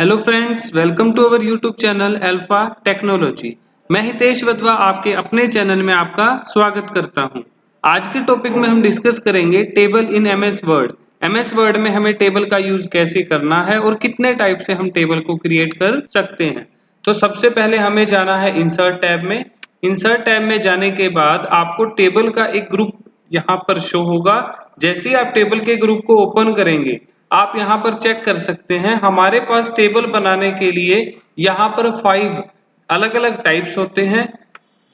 Hello friends, welcome to our YouTube channel alpha technology. मैं हितेश वधवा आपके अपने चैनल में आपका स्वागत करता हूं। आज के टॉपिक में हम डिस्कस करेंगे table in MS word. MS word में हमें टेबल का यूज कैसे करना है और कितने टाइप से हम टेबल को क्रिएट कर सकते हैं। तो सबसे पहले हमें जाना है इंसर्ट टैब में। इंसर्ट टैब में जाने के बाद आपको टेबल का एक ग्रुप यहाँ पर शो होगा। जैसे ही आप टेबल के ग्रुप को ओपन करेंगे, आप यहाँ पर चेक कर सकते हैं हमारे पास टेबल बनाने के लिए यहाँ पर 5 अलग अलग टाइप्स होते हैं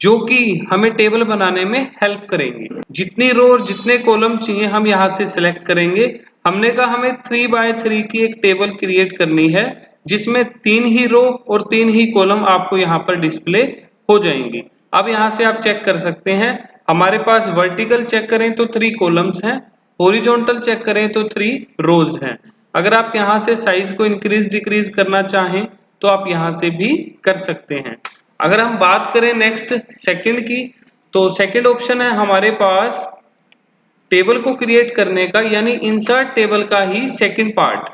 जो कि हमें टेबल बनाने में हेल्प करेंगे। जितनी रो और जितने कॉलम चाहिए हम यहाँ से सिलेक्ट करेंगे। हमने कहा हमें 3 बाय 3 की एक टेबल क्रिएट करनी है जिसमें 3 ही रो और 3 ही कॉलम आपको यहाँ पर डिस्प्ले हो जाएंगे। अब यहाँ से आप चेक कर सकते हैं हमारे पास वर्टिकल चेक करें तो 3 कॉलम्स हैं, हॉरिजॉन्टल चेक करें तो 3 रोज हैं। अगर आप यहाँ से साइज को इंक्रीज डिक्रीज करना चाहें तो आप यहाँ से भी कर सकते हैं। अगर हम बात करें नेक्स्ट सेकंड की, तो सेकंड ऑप्शन है हमारे पास टेबल को क्रिएट करने का, यानी इंसर्ट टेबल का ही सेकंड पार्ट,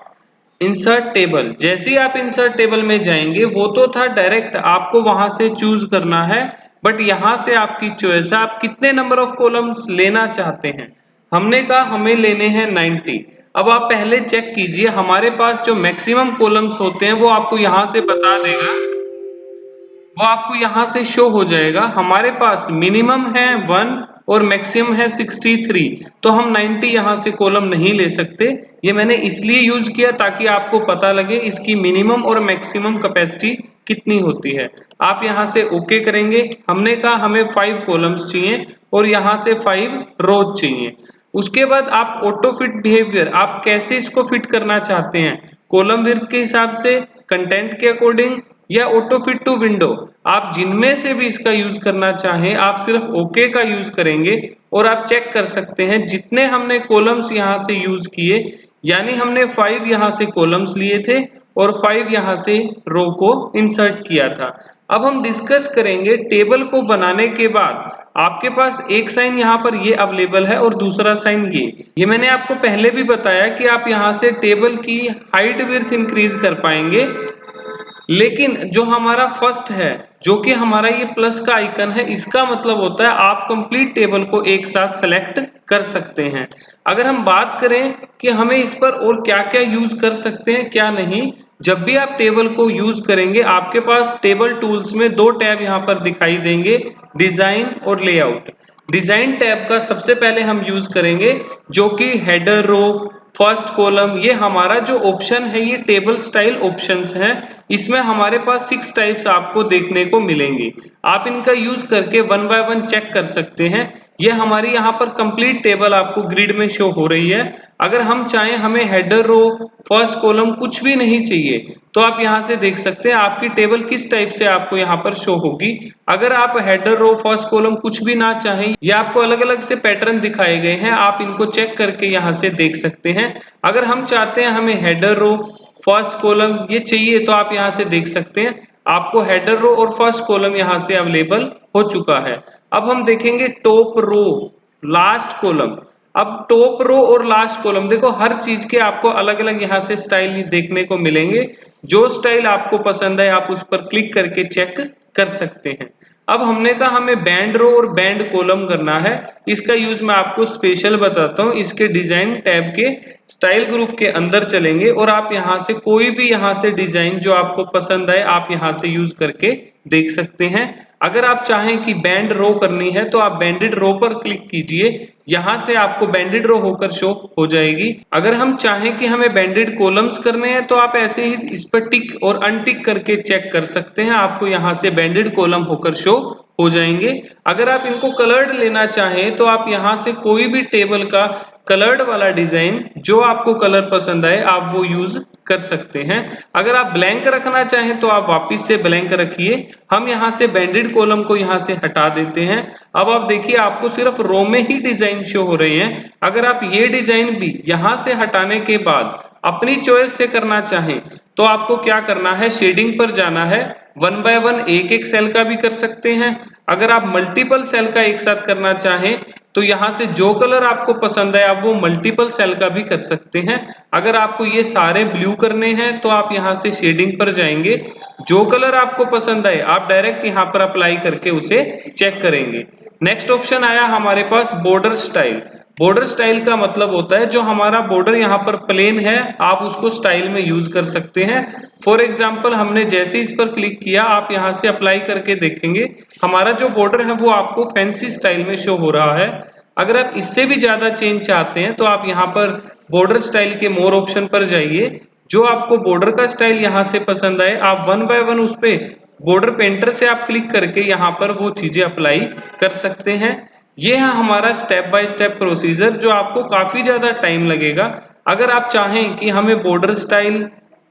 इंसर्ट टेबल। जैसे ही आप इंसर्ट टेबल में जाएंगे, वो तो था डायरेक्ट आपको वहां से चूज करना है, बट यहां से आपकी चॉइस है आप कितने नंबर ऑफ कॉलम्स लेना चाहते हैं। हमने कहा हमें लेने हैं 90। अब आप पहले चेक कीजिए हमारे पास जो मैक्सिमम कॉलम्स होते हैं वो आपको यहां से बता देगा, वो आपको यहां से शो हो जाएगा। हमारे पास मिनिमम है 1 और मैक्सिमम है 63, तो हम 90 यहां से कॉलम नहीं ले सकते। ये मैंने इसलिए यूज किया ताकि आपको पता लगे इसकी मिनिमम और मैक्सिमम कैपेसिटी कितनी होती है। आप यहां से ओके करेंगे। हमने कहा हमें 5 कॉलम्स चाहिए और यहां से 5 रोज चाहिए। उसके बाद आप ऑटो फिट बिहेवियर, आप कैसे इसको फिट करना चाहते हैं, कॉलम विड्थ के हिसाब से, कंटेंट के अकॉर्डिंग, या ऑटो फिट टू विंडो। आप जिनमें से भी इसका यूज करना चाहें आप सिर्फ ओके का यूज करेंगे और आप चेक कर सकते हैं जितने हमने कॉलम्स यहां से यूज किए, यानी हमने 5 यहां से कॉलम्स लिए थे और 5 यहां से रो को इंसर्ट किया था। अब हम डिस्कस करेंगे टेबल को बनाने के बाद आपके पास एक साइन यहाँ पर ये अवेलेबल है और दूसरा साइन ये मैंने आपको पहले भी बताया कि आप यहाँ से टेबल की हाइट विड्थ इंक्रीज कर पाएंगे। लेकिन जो हमारा फर्स्ट है, जो कि हमारा ये प्लस का आइकन है, इसका मतलब होता है आप कंप्लीट टेबल को एक साथ सेलेक्ट कर सकते हैं। अगर हम बात करें कि हमें इस पर और क्या क्या यूज कर सकते हैं क्या नहीं, जब भी आप टेबल को यूज करेंगे आपके पास टेबल टूल्स में 2 टैब यहाँ पर दिखाई देंगे, डिजाइन और लेआउट। डिजाइन टैब का सबसे पहले हम यूज करेंगे जो कि हेडर रो, फर्स्ट कॉलम, ये हमारा जो ऑप्शन है ये टेबल स्टाइल ऑप्शंस हैं। इसमें हमारे पास 6 टाइप्स आपको देखने को मिलेंगे। आप इनका यूज करके 1 बाय 1 चेक कर सकते हैं। ये हमारी यहाँ पर कंप्लीट टेबल आपको ग्रिड में शो हो रही है। अगर हम चाहें हमें हेडर रो, फर्स्ट कॉलम कुछ भी नहीं चाहिए, तो आप यहाँ से देख सकते हैं आपकी टेबल किस टाइप से आपको यहाँ पर शो होगी। अगर आप हेडर रो, फर्स्ट कॉलम कुछ भी ना चाहें, या आपको अलग अलग से पैटर्न दिखाए गए हैं, आप इनको चेक करके यहाँ से देख सकते हैं। अगर हम चाहते हैं हमें हेडर रो, फर्स्ट कॉलम ये चाहिए, तो आप यहाँ से देख सकते हैं आपको हेडर रो और फर्स्ट कॉलम यहाँ से अवेलेबल हो चुका है। अब हम देखेंगे टॉप रो, लास्ट कॉलम। अब टॉप रो और लास्ट कॉलम देखो, हर चीज के आपको अलग अलग यहाँ से स्टाइल देखने को मिलेंगे। जो स्टाइल आपको पसंद है आप उस पर क्लिक करके चेक कर सकते हैं। अब हमने कहा हमें बैंड रो और बैंड कॉलम करना है। इसका यूज मैं आपको स्पेशल बताता हूँ। इसके डिजाइन टैब के स्टाइल ग्रुप के अंदर चलेंगे और आप यहाँ से कोई भी यहाँ से डिजाइन जो आपको पसंद आए आप यहाँ से यूज करके देख सकते हैं। अगर आप चाहें कि बैंड रो करनी है तो आप बैंडेड रो पर क्लिक कीजिए, यहां से आपको बैंडेड रो होकर शो हो जाएगी। अगर हम चाहें कि हमें बैंडेड कॉलम्स करने हैं तो आप ऐसे ही इस पर टिक और अनटिक करके चेक कर सकते हैं, आपको यहां से बैंडेड कॉलम होकर शो हो जाएंगे। अगर आप इनको कलर्ड लेना चाहें तो आप यहां से कोई भी टेबल का कलर्ड वाला डिजाइन जो आपको कलर पसंद आए आप वो यूज कर सकते हैं। अगर आप ब्लैंक रखना चाहें तो आप वापस से ब्लैंक रखिए। हम यहाँ से बैंडेड कॉलम को यहाँ से हटा देते हैं। अब आप देखिए आपको सिर्फ रो में ही डिजाइन शो हो रहे हैं। अगर आप ये डिजाइन भी यहाँ से हटाने के बाद अपनी चॉइस से करना चाहें तो आपको क्या करना है, शेडिंग पर जाना है। 1 बाय 1 एक एक सेल का भी कर सकते हैं। अगर आप मल्टीपल सेल का एक साथ करना चाहें तो यहाँ से जो कलर आपको पसंद है आप वो मल्टीपल सेल का भी कर सकते हैं। अगर आपको ये सारे ब्लू करने हैं तो आप यहाँ से शेडिंग पर जाएंगे, जो कलर आपको पसंद आए आप डायरेक्ट यहाँ पर अप्लाई करके उसे चेक करेंगे। नेक्स्ट ऑप्शन आया हमारे पास बॉर्डर स्टाइल। बॉर्डर स्टाइल का मतलब होता है जो हमारा बॉर्डर यहाँ पर प्लेन है आप उसको स्टाइल में यूज कर सकते हैं। फॉर एग्जाम्पल हमने जैसे इस पर क्लिक किया आप यहाँ से अप्लाई करके देखेंगे हमारा जो बॉर्डर है वो आपको फैंसी स्टाइल में शो हो रहा है। अगर आप इससे भी ज्यादा चेंज चाहते हैं तो आप यहाँ पर बॉर्डर स्टाइल के मोर ऑप्शन पर जाइए। जो आपको बॉर्डर का स्टाइल यहाँ से पसंद आए आप 1 बाय 1 उस पे बॉर्डर पेंटर से आप क्लिक करके यहाँ पर वो चीजें अप्लाई कर सकते हैं। ये है हमारा स्टेप बाय स्टेप प्रोसीजर जो आपको काफी ज्यादा टाइम लगेगा। अगर आप चाहें कि हमें बॉर्डर स्टाइल,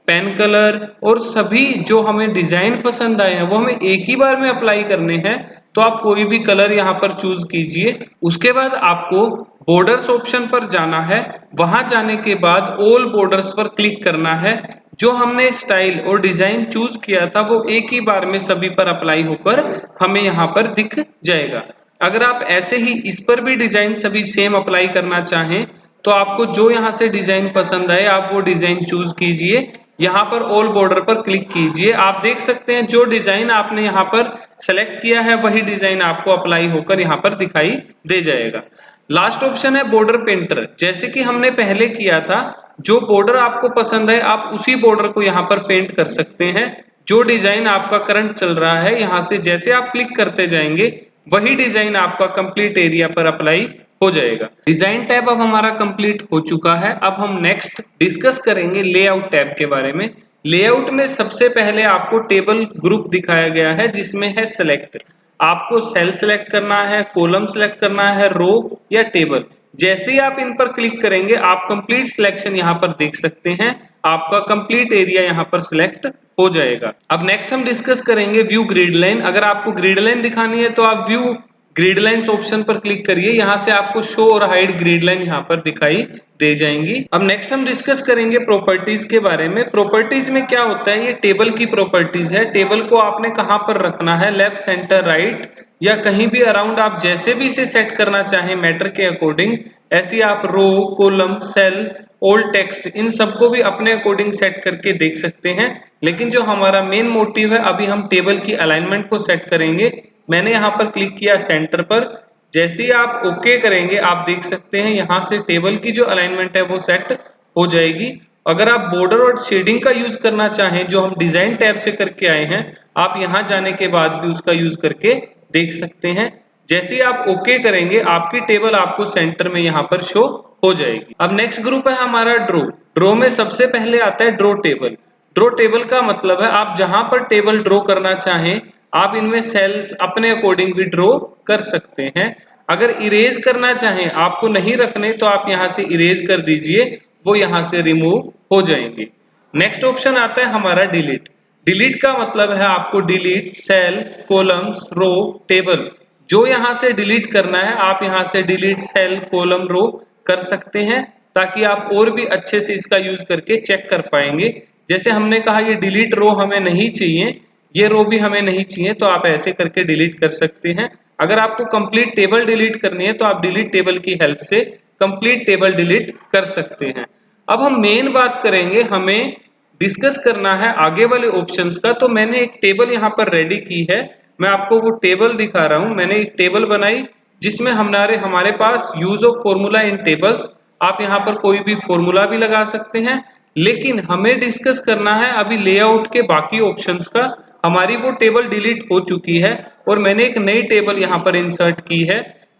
पेन कलर और सभी जो हमें डिजाइन पसंद आए हैं वो हमें एक ही बार में अप्लाई करने हैं तो आप कोई भी कलर यहाँ पर चूज कीजिए। उसके बाद आपको बॉर्डर्स ऑप्शन पर जाना है। वहां जाने के बाद ऑल बॉर्डर्स पर क्लिक करना है। जो हमने स्टाइल और डिजाइन चूज किया था वो एक ही बार में सभी पर अप्लाई होकर हमें यहाँ पर दिख जाएगा। अगर आप ऐसे ही इस पर भी डिजाइन सभी सेम अप्लाई करना चाहें तो आपको जो यहाँ से डिजाइन पसंद आए आप वो डिजाइन चूज कीजिए। यहाँ पर ऑल बॉर्डर पर क्लिक कीजिए। आप देख सकते हैं जो डिजाइन आपने यहाँ पर सेलेक्ट किया है वही डिजाइन आपको अप्लाई होकर यहाँ पर दिखाई दे जाएगा। लास्ट ऑप्शन है बॉर्डर पेंटर। जैसे कि हमने पहले किया था, जो बॉर्डर आपको पसंद है आप उसी बॉर्डर को यहाँ पर पेंट कर सकते हैं। जो डिजाइन आपका करंट चल रहा है यहाँ से जैसे आप क्लिक करते जाएंगे वही डिजाइन आपका कंप्लीट एरिया पर अप्लाई हो जाएगा। डिजाइन टैब अब हमारा कंप्लीट हो चुका है। अब हम नेक्स्ट डिस्कस करेंगे लेआउट टैब के बारे में। लेआउट में सबसे पहले आपको टेबल ग्रुप दिखाया गया है जिसमें है सेलेक्ट। आपको सेल सेलेक्ट करना है, कॉलम सेलेक्ट करना है, रो या टेबल। जैसे ही आप इन पर क्लिक करेंगे आप कंप्लीट सिलेक्शन यहाँ पर देख सकते हैं। आपका कंप्लीट एरिया यहाँ पर सिलेक्ट हो जाएगा। अब नेक्स्ट हम डिस्कस करेंगे व्यू ग्रिड लाइन। अगर आपको ग्रिड लाइन दिखानी है तो आप व्यू ग्रिड लाइंस ऑप्शन पर क्लिक करिए। यहाँ से आपको शो और हाइड ग्रिड लाइन यहाँ पर दिखाई दे जाएंगी। अब नेक्स्ट हम डिस्कस करेंगे प्रॉपर्टीज के बारे में। प्रॉपर्टीज में क्या होता है, ये टेबल की प्रॉपर्टीज है। टेबल को आपने कहाँ पर रखना है, लेफ्ट, सेंटर, राइट या कहीं भी अराउंड, आप जैसे भी इसे सेट करना चाहें मैटर के अकॉर्डिंग। ऐसे आप row, column, cell, old text इन सबको भी अपने अकॉर्डिंग सेट करके देख सकते हैं। लेकिन जो हमारा मेन मोटिव है अभी हम टेबल की अलाइनमेंट को सेट करेंगे। मैंने यहाँ पर क्लिक किया सेंटर पर। जैसे ही आप ओके करेंगे आप देख सकते हैं यहाँ से टेबल की जो अलाइनमेंट है वो सेट हो जाएगी। अगर आप बॉर्डर और शेडिंग का यूज करना चाहें जो हम डिजाइन टैब से करके आए हैं आप यहाँ जाने के बाद भी उसका यूज करके देख सकते हैं। जैसे ही आप ओके करेंगे आपकी टेबल आपको सेंटर में यहाँ पर शो हो जाएगी। अब नेक्स्ट ग्रुप है हमारा ड्रॉ। ड्रॉ में सबसे पहले आता है ड्रॉ टेबल। ड्रॉ टेबल का मतलब है आप जहां पर टेबल ड्रॉ करना चाहें आप इनमें सेल्स अपने अकॉर्डिंग भी ड्रॉ कर सकते हैं। अगर इरेज करना चाहें, आपको नहीं रखने, तो आप यहां से इरेज कर दीजिए, वो यहां से रिमूव हो जाएंगे। नेक्स्ट ऑप्शन आता है हमारा डिलीट। डिलीट का मतलब है आपको डिलीट सेल, कॉलम्स, रो, टेबल जो यहां से डिलीट करना है आप यहां से डिलीट सेल, कॉलम, रो कर सकते हैं ताकि आप और भी अच्छे से इसका यूज करके चेक कर पाएंगे। जैसे हमने कहा ये डिलीट रो हमें नहीं चाहिए, ये रो भी हमें नहीं चाहिए, तो आप ऐसे करके डिलीट कर सकते हैं। अगर आपको कंप्लीट टेबल डिलीट करनी है तो आप डिलीट टेबल की हेल्प से कंप्लीट टेबल डिलीट कर सकते हैं। अब हम मेन बात करेंगे, हमें डिस्कस करना है आगे वाले ऑप्शंस का। तो मैंने एक टेबल यहाँ पर रेडी की है, मैं आपको वो टेबल दिखा रहा हूँ। मैंने एक टेबल बनाई जिसमें हमारे पास use of formula in tables. आप यहाँ पर कोई भी फॉर्मूला भी लगा सकते हैं, लेकिन हमें डिस्कस करना है अभी लेआउट के बाकी ऑप्शंस का। हमारी वो टेबल डिलीट हो चुकी है और मैंने एक नई टेबल यहाँ पर इंसर्ट की है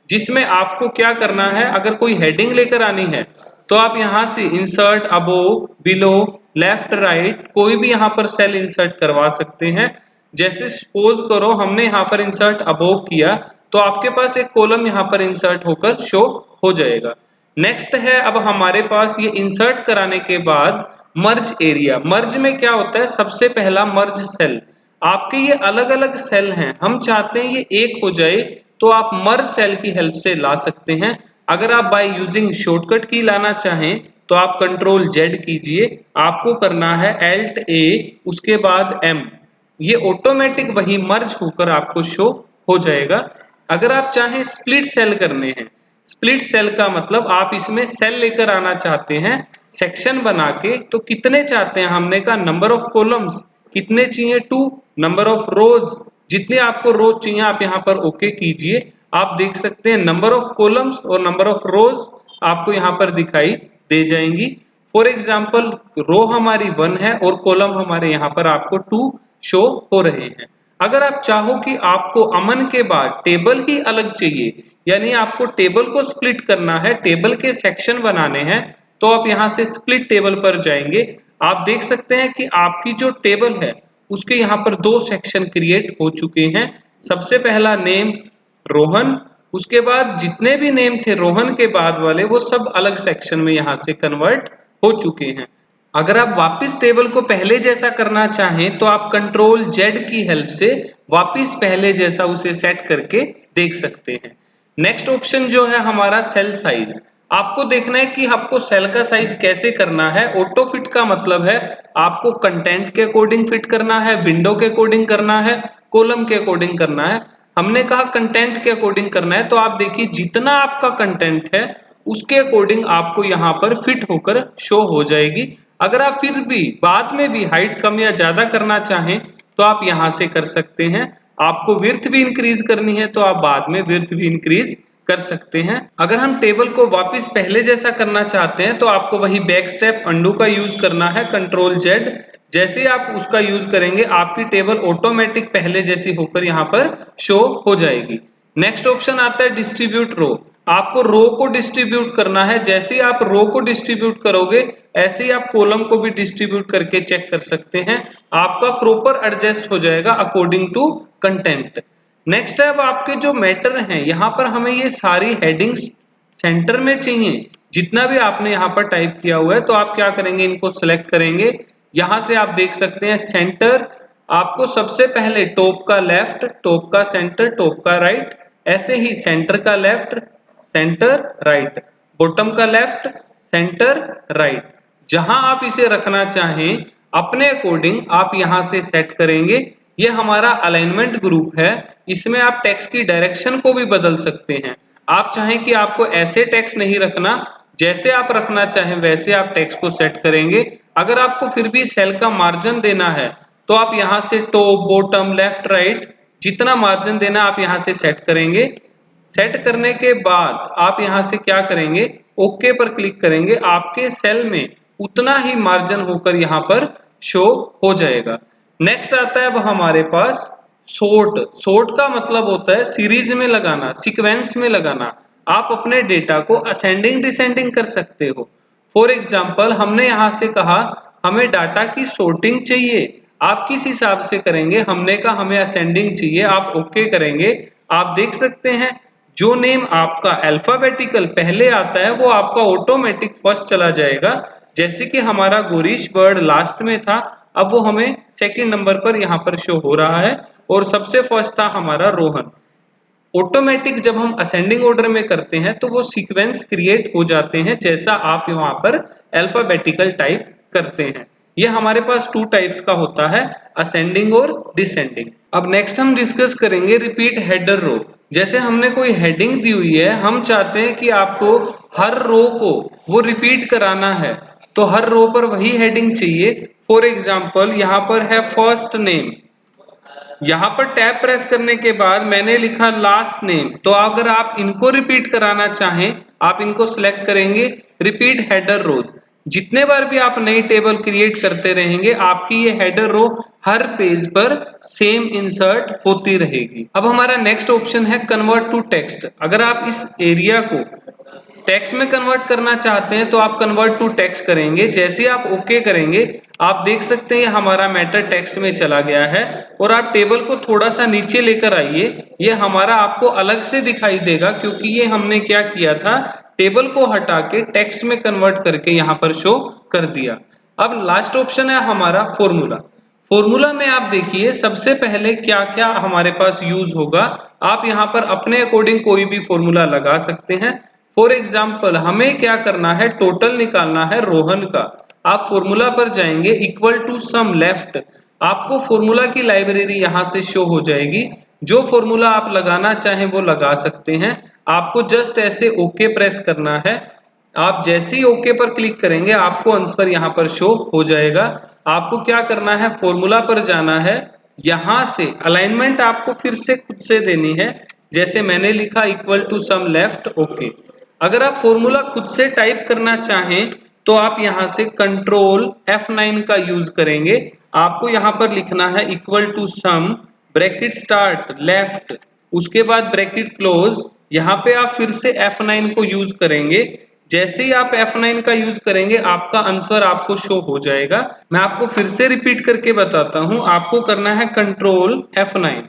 जिसमें आपको क्या करना है, अगर कोई हेडिंग लेकर आनी है तो आप यहाँ से insert above, below, left, right कोई भी यहाँ पर सेल इंसर्ट करवा सकते हैं। जैसे सपोज करो हमने यहाँ पर इंसर्ट अबोव किया तो आपके पास एक कॉलम यहाँ पर इंसर्ट होकर शो हो जाएगा। नेक्स्ट है अब हमारे पास ये इंसर्ट कराने के बाद मर्ज एरिया। मर्ज में क्या होता है, सबसे पहला मर्ज सेल। आपके ये अलग अलग सेल हैं, हम चाहते हैं ये एक हो जाए तो आप मर्ज सेल की हेल्प से ला सकते हैं। अगर आप बाय यूजिंग शॉर्टकट की लाना चाहें तो आप कंट्रोल जेड कीजिए, आपको करना है Alt A उसके बाद M, ये ऑटोमेटिक वही मर्ज होकर आपको शो हो जाएगा। अगर आप चाहें स्प्लिट सेल करने हैं, स्प्लिट सेल का मतलब आप इसमें सेल लेकर आना चाहते हैं सेक्शन बना के, तो कितने चाहते हैं, हमने कहा नंबर ऑफ कॉलम्स कितने चाहिए 2, नंबर ऑफ रोज जितने आपको रोज चाहिए आप यहाँ पर ओके कीजिए। आप देख सकते हैं नंबर ऑफ कॉलम्स और नंबर ऑफ रोज आपको यहाँ पर दिखाई दे जाएंगी। फॉर एग्जाम्पल रो हमारी 1 है और कॉलम हमारे यहाँ पर आपको 2 शो हो रहे हैं। अगर आप चाहो कि आपको अमन के बाद टेबल ही अलग चाहिए, यानी आपको टेबल को स्प्लिट करना है, टेबल के सेक्शन बनाने हैं, तो आप यहाँ से स्प्लिट टेबल पर जाएंगे। आप देख सकते हैं कि आपकी जो टेबल है उसके यहाँ पर 2 सेक्शन क्रिएट हो चुके हैं। सबसे पहला नेम रोहन, उसके बाद जितने भी नेम थे रोहन के बाद वाले वो सब अलग सेक्शन में यहाँ से कन्वर्ट हो चुके हैं। अगर आप वापस टेबल को पहले जैसा करना चाहें तो आप कंट्रोल जेड की हेल्प से वापस पहले जैसा उसे सेट करके देख सकते हैं। नेक्स्ट ऑप्शन जो है हमारा सेल साइज, आपको देखना है कि आपको सेल का साइज कैसे करना है। ऑटो फिट का मतलब है आपको कंटेंट के अकॉर्डिंग फिट करना है, विंडो के अकॉर्डिंग करना है, कॉलम के अकॉर्डिंग करना है। हमने कहा कंटेंट के अकॉर्डिंग करना है, तो आप देखिए जितना आपका कंटेंट है उसके अकॉर्डिंग आपको यहाँ पर फिट होकर शो हो जाएगी। अगर आप फिर भी बाद में भी हाइट कम या ज्यादा करना चाहें तो आप यहाँ से कर सकते हैं। आपको विड्थ भी इंक्रीज करनी है तो आप बाद में विड्थ भी इंक्रीज कर सकते हैं। अगर हम टेबल को वापस पहले जैसा करना चाहते हैं तो आपको वही बैक स्टेप अंडू का यूज करना है, कंट्रोल जेड। जैसे आप उसका यूज करेंगे आपकी टेबल ऑटोमेटिक पहले जैसी होकर यहाँ पर शो हो जाएगी। नेक्स्ट ऑप्शन आता है डिस्ट्रीब्यूट रो, आपको रो को डिस्ट्रीब्यूट करना है। जैसे ही आप रो को डिस्ट्रीब्यूट करोगे ऐसे ही आप कॉलम को भी डिस्ट्रीब्यूट करके चेक कर सकते हैं, आपका प्रॉपर एडजस्ट हो जाएगा अकॉर्डिंग टू कंटेंट। नेक्स्ट है अब आपके जो मैटर हैं, यहाँ पर हमें ये सारी हेडिंग्स सेंटर में चाहिए, जितना भी आपने यहाँ पर टाइप किया हुआ है, तो आप क्या करेंगे इनको सिलेक्ट करेंगे। यहाँ से आप देख सकते हैं सेंटर, आपको सबसे पहले टॉप का लेफ्ट, टॉप का सेंटर, टॉप का राइट, ऐसे ही सेंटर का लेफ्ट, सेंटर राइट, बॉटम का लेफ्ट, सेंटर राइट। जहां आप इसे रखना चाहें अपने अकॉर्डिंग आप यहां से सेट करेंगे। ये हमारा अलाइनमेंट ग्रुप है, इसमें आप टेक्स्ट की डायरेक्शन को भी बदल सकते हैं। आप चाहें कि आपको ऐसे टेक्स्ट नहीं रखना, जैसे आप रखना चाहें वैसे आप टेक्स्ट को सेट करेंगे। अगर आपको फिर भी सेल का मार्जिन देना है तो आप यहाँ से टॉप, बॉटम, लेफ्ट, राइट जितना मार्जिन देना आप यहाँ से सेट करेंगे। सेट करने के बाद आप यहाँ से क्या करेंगे, ओके पर क्लिक करेंगे, आपके सेल में उतना ही मार्जिन होकर यहाँ पर शो हो जाएगा। नेक्स्ट आता है अब हमारे पास सॉर्ट। सॉर्ट का मतलब होता है सीरीज में लगाना, सीक्वेंस में लगाना। आप अपने डेटा को असेंडिंग डिसेंडिंग कर सकते हो। फॉर एग्जाम्पल हमने यहाँ से कहा हमें डाटा की सॉर्टिंग चाहिए, आप किस हिसाब से करेंगे, हमने कहा हमें असेंडिंग चाहिए, आप ओके करेंगे। आप देख सकते हैं जो नेम आपका अल्फाबेटिकल पहले आता है वो आपका ऑटोमेटिक फर्स्ट चला जाएगा। जैसे कि हमारा गोरीश बर्ड लास्ट में था, अब वो हमें सेकंड नंबर पर यहाँ पर शो हो रहा है, और सबसे फर्स्ट था हमारा रोहन। ऑटोमेटिक जब हम असेंडिंग ऑर्डर में करते हैं तो वो सीक्वेंस क्रिएट हो जाते हैं जैसा आप वहां पर अल्फाबेटिकल टाइप करते हैं। ये हमारे पास 2 टाइप्स का होता है, असेंडिंग और डिसेंडिंग। अब नेक्स्ट हम डिस्कस करेंगे रिपीट हेडर रो। जैसे हमने कोई हेडिंग दी हुई है, हम चाहते हैं कि आपको हर रो को वो रिपीट कराना है, तो हर रो पर वही हेडिंग चाहिए। फॉर एग्जाम्पल यहाँ पर है फर्स्ट नेम, यहाँ पर टैब प्रेस करने के बाद मैंने लिखा लास्ट नेम, तो अगर आप इनको रिपीट कराना चाहें आप इनको सिलेक्ट करेंगे रिपीट हेडर रोज। जितने बार भी आप नई टेबल क्रिएट करते रहेंगे आपकी ये हेडर रो हर पेज पर सेम इंसर्ट होती रहेगी। अब हमारा नेक्स्ट ऑप्शन है कन्वर्ट टू टेक्स्ट। अगर आप इस एरिया को टेक्स्ट में कन्वर्ट करना चाहते हैं तो आप कन्वर्ट टू टेक्स्ट करेंगे। जैसे आप ओके करेंगे आप देख सकते हैं हमारा मैटर टेक्स्ट में चला गया है। और आप टेबल को थोड़ा सा नीचे लेकर आइए, ये हमारा आपको अलग से दिखाई देगा क्योंकि ये हमने क्या किया था, टेबल को हटा के टेक्स्ट में कन्वर्ट करके यहाँ पर शो कर दिया। अब लास्ट ऑप्शन है हमारा फॉर्मूला। फॉर्मूला में आप देखिए सबसे पहले क्या क्या हमारे पास यूज होगा। आप यहाँ पर अपने अकॉर्डिंग कोई भी फॉर्मूला लगा सकते हैं। फॉर एग्जाम्पल हमें क्या करना है, टोटल निकालना है रोहन का। आप फॉर्मूला पर जाएंगे, इक्वल टू सम लेफ्ट, आपको फॉर्मूला की लाइब्रेरी यहाँ से शो हो जाएगी। जो फॉर्मूला आप लगाना चाहें वो लगा सकते हैं। आपको जस्ट ऐसे ओके प्रेस करना है। आप जैसे ही ओके पर क्लिक करेंगे आपको आंसर यहाँ पर शो हो जाएगा। आपको क्या करना है, फॉर्मूला पर जाना है, यहाँ से अलाइनमेंट आपको फिर से खुद से देनी है। जैसे मैंने लिखा equal to sum left, okay. अगर आप फॉर्मूला खुद से टाइप करना चाहें तो आप यहाँ से कंट्रोल F9 का यूज करेंगे। आपको यहाँ पर लिखना है equal to sum, bracket start left, उसके बाद ब्रैकेट क्लोज। यहाँ पे आप फिर से F9 को यूज करेंगे। जैसे ही आप F9 का यूज करेंगे आपका आंसर आपको शो हो जाएगा। मैं आपको फिर से रिपीट करके बताता हूँ। आपको करना है कंट्रोल F9,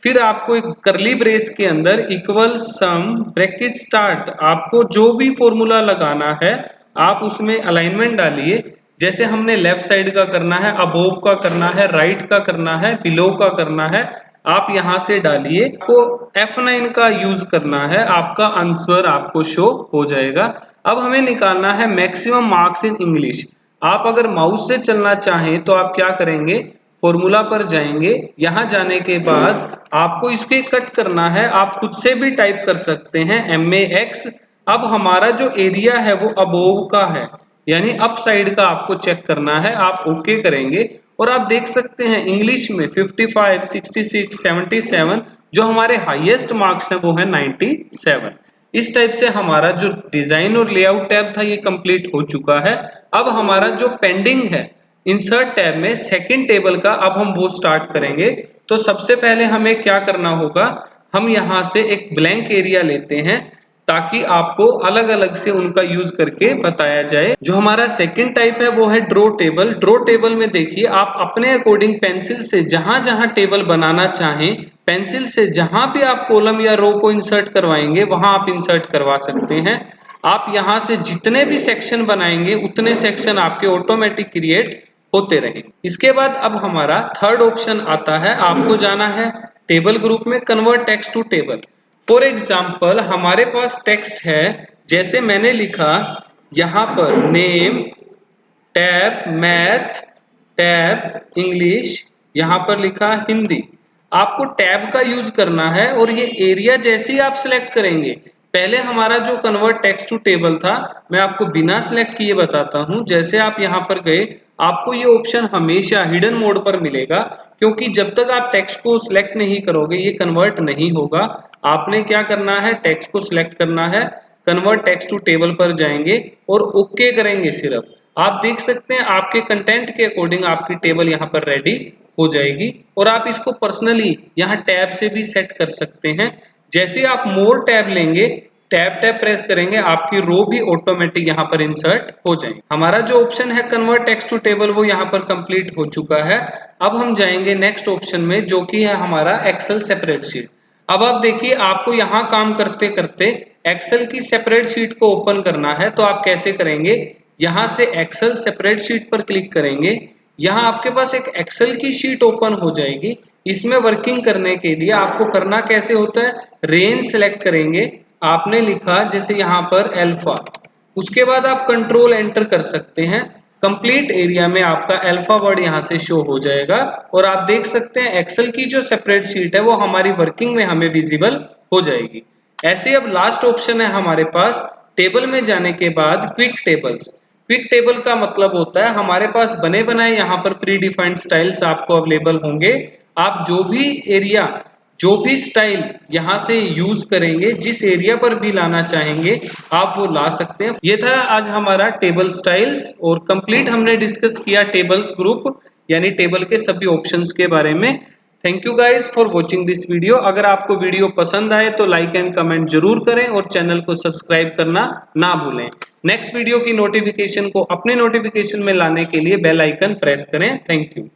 फिर आपको एक करली ब्रेस के अंदर इक्वल सम ब्रैकेट स्टार्ट, आपको जो भी फॉर्मूला लगाना है आप उसमें अलाइनमेंट डालिए। जैसे हमने लेफ्ट साइड का करना है, अबोव का करना है, राइट का करना है, बिलो का करना है, आप यहां से डालिए। को F9 का यूज करना है, आपका आंसर आपको शो हो जाएगा। अब हमें निकालना है मैक्सिमम मार्क्स इन इंग्लिश। आप अगर माउस से चलना चाहें तो आप क्या करेंगे, फॉर्मूला पर जाएंगे, यहां जाने के बाद आपको इस पे कट करना है। आप खुद से भी टाइप कर सकते हैं MAX। अब हमारा जो एरिया है वो अबोव का है, यानी अप साइड का आपको चेक करना है। आप ओके करेंगे और आप देख सकते हैं इंग्लिश में 55, 66, 77, जो हमारे हाईएस्ट मार्क्स हैं वो है 97। इस टाइप से हमारा जो डिजाइन और लेआउट टैब था ये कंप्लीट हो चुका है। अब हमारा जो पेंडिंग है इंसर्ट टैब में सेकंड टेबल का, अब हम वो स्टार्ट करेंगे। तो सबसे पहले हमें क्या करना होगा, हम यहाँ से एक ब्लैंक एरिया लेते हैं ताकि आपको अलग अलग से उनका यूज करके बताया जाए। जो हमारा सेकंड टाइप है वो है ड्रॉ टेबल। ड्रॉ टेबल में देखिए आप अपने अकॉर्डिंग पेंसिल से जहां जहां टेबल बनाना चाहें, पेंसिल से जहां भी आप कॉलम या रो को इंसर्ट करवाएंगे वहां आप इंसर्ट करवा सकते हैं। आप यहां से जितने भी सेक्शन बनाएंगे उतने सेक्शन आपके ऑटोमेटिक क्रिएट होते रहेंगे। इसके बाद अब हमारा थर्ड ऑप्शन आता है, आपको जाना है टेबल ग्रुप में, convert text to table. For example हमारे पास टेक्स्ट है, जैसे मैंने लिखा यहाँ पर name tab math tab English, यहाँ पर लिखा हिंदी। आपको टैब का यूज करना है और ये एरिया जैसे ही आप सिलेक्ट करेंगे, पहले हमारा जो कन्वर्ट टेक्स्ट टू टेबल था मैं आपको बिना सिलेक्ट किए बताता हूं। जैसे आप यहाँ पर गए आपको ये ऑप्शन हमेशा हिडन मोड पर मिलेगा, क्योंकि जब तक आप टेक्स्ट को सिलेक्ट नहीं करोगे ये कन्वर्ट नहीं होगा। आपने क्या करना है, टेक्स्ट को सिलेक्ट करना है, कन्वर्ट टेक्स्ट टू टेबल पर जाएंगे और ओके करेंगे सिर्फ। आप देख सकते हैं आपके कंटेंट के अकॉर्डिंग आपकी टेबल यहाँ पर रेडी हो जाएगी। और आप इसको पर्सनली यहाँ टैब से भी सेट कर सकते हैं। जैसे आप मोर टैब लेंगे, टैब टैब प्रेस करेंगे, आपकी रो भी ऑटोमेटिक यहाँ पर इंसर्ट हो जाएगी। हमारा जो ऑप्शन है कन्वर्ट टेक्स्ट टू टेबल वो यहाँ पर कंप्लीट हो चुका है। अब हम जाएंगे नेक्स्ट ऑप्शन में जो कि है हमारा एक्सेल सेपरेट शीट। अब आप देखिए आपको यहाँ काम करते करते एक्सेल की सेपरेट शीट को ओपन करना है, तो आप कैसे करेंगे, यहाँ से एक्सेल सेपरेट शीट पर क्लिक करेंगे। यहाँ आपके पास एक एक्सेल की शीट ओपन हो जाएगी। इसमें वर्किंग करने के लिए आपको करना कैसे होता है, रेंज सेलेक्ट करेंगे। आपने लिखा जैसे यहाँ पर अल्फा, उसके बाद आप कंट्रोल एंटर कर सकते हैं। कंप्लीट एरिया में आपका अल्फा वर्ड यहाँ से शो हो जाएगा और आप देख सकते हैं एक्सेल की जो सेपरेट शीट है वो हमारी वर्किंग में हमें विजिबल हो जाएगी। ऐसे अब लास्ट ऑप्शन है हमारे पास, टेबल में जाने के बाद क्विक टेबल्स। क्विक टेबल का मतलब होता है हमारे पास बने बनाए यहाँ पर प्री डिफाइंड स्टाइल्स आपको अवेलेबल होंगे। आप जो भी एरिया, जो भी स्टाइल यहाँ से यूज करेंगे, जिस एरिया पर भी लाना चाहेंगे आप वो ला सकते हैं। ये था आज हमारा टेबल स्टाइल्स और कंप्लीट हमने डिस्कस किया टेबल्स ग्रुप यानी टेबल के सभी ऑप्शंस के बारे में। Thank you guys for watching this video. अगर आपको वीडियो पसंद आए तो लाइक एंड कमेंट जरूर करें और चैनल को सब्सक्राइब करना ना भूलें। नेक्स्ट वीडियो की नोटिफिकेशन को अपने नोटिफिकेशन में लाने के लिए बेल आइकन प्रेस करें। Thank you.